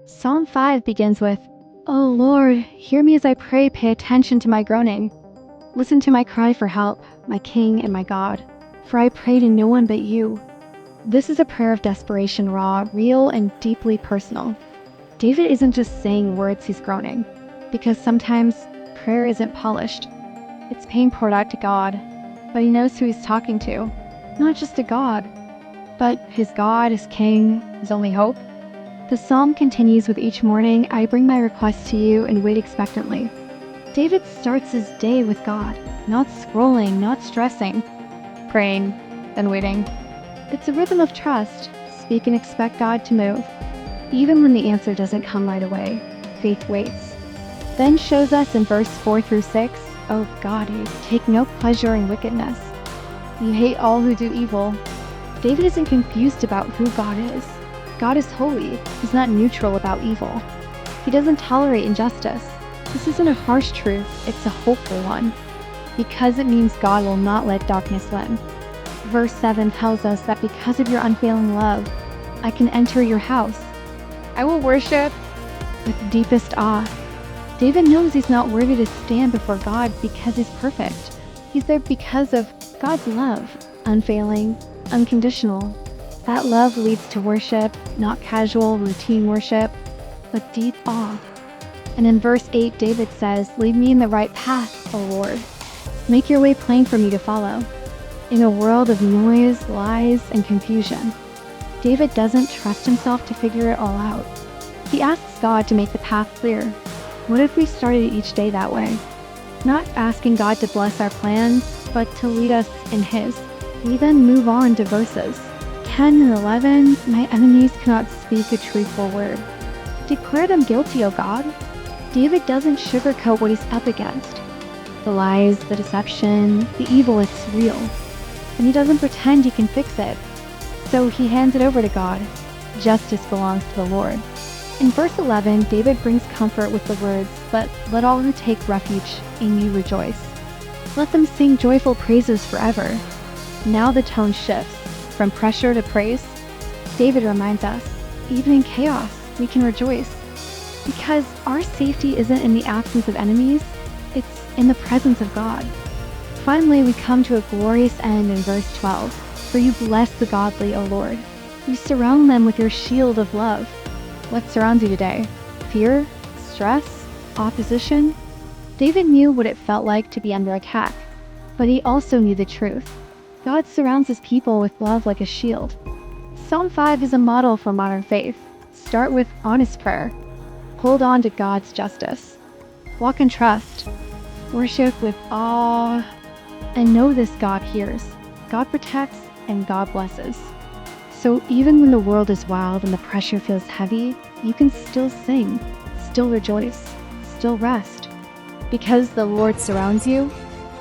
Psalm 5 begins with, "O Lord, hear me as I pray, pay attention to my groaning. Listen to my cry for help, my King and my God, for I pray to no one but you." This is a prayer of desperation, raw, real, and deeply personal. David isn't just saying words, he's groaning, because sometimes prayer isn't polished. It's pain poured out to God, but he knows who he's talking to. Not just a God, but his God, his King, his only hope. The psalm continues with, "Each morning I bring my request to you and wait expectantly." David starts his day with God, not scrolling, not stressing, praying, then waiting. It's a rhythm of trust. Speak and expect God to move. Even when the answer doesn't come right away, faith waits. Then shows us in verse 4 through 6, "Oh God, you take no pleasure in wickedness. You hate all who do evil." David isn't confused about who God is. God is holy. He's not neutral about evil. He doesn't tolerate injustice. This isn't a harsh truth, it's a hopeful one, because it means God will not let darkness win. Verse 7 tells us that because of your unfailing love, I can enter your house. I will worship with deepest awe. David knows he's not worthy to stand before God because he's perfect. He's there because of God's love, unfailing, unconditional. That love leads to worship, not casual, routine worship, but deep awe. And in verse 8, David says, "Lead me in the right path, O Lord. Make your way plain for me to follow." In a world of noise, lies, and confusion, David doesn't trust himself to figure it all out. He asks God to make the path clear. What if we started each day that way? Not asking God to bless our plans, but to lead us in His. We then move on to verses 10 and 11, "My enemies cannot speak a truthful word. Declare them guilty, O God." David doesn't sugarcoat what he's up against. The lies, the deception, the evil is real. And he doesn't pretend he can fix it. So he hands it over to God. Justice belongs to the Lord. In verse 11, David brings comfort with the words, "But let all who take refuge in you rejoice. Let them sing joyful praises forever." Now the tone shifts. From pressure to praise, David reminds us, even in chaos, we can rejoice. Because our safety isn't in the absence of enemies, it's in the presence of God. Finally, we come to a glorious end in verse 12. "For you bless the godly, O Lord. You surround them with your shield of love." What surrounds you today? Fear? Stress? Opposition? David knew what it felt like to be under attack, but he also knew the truth. God surrounds his people with love like a shield. Psalm 5 is a model for modern faith. Start with honest prayer. Hold on to God's justice. Walk in trust. Worship with awe. And know this: God hears, God protects, and God blesses. So even when the world is wild and the pressure feels heavy, you can still sing, still rejoice, still rest. Because the Lord surrounds you,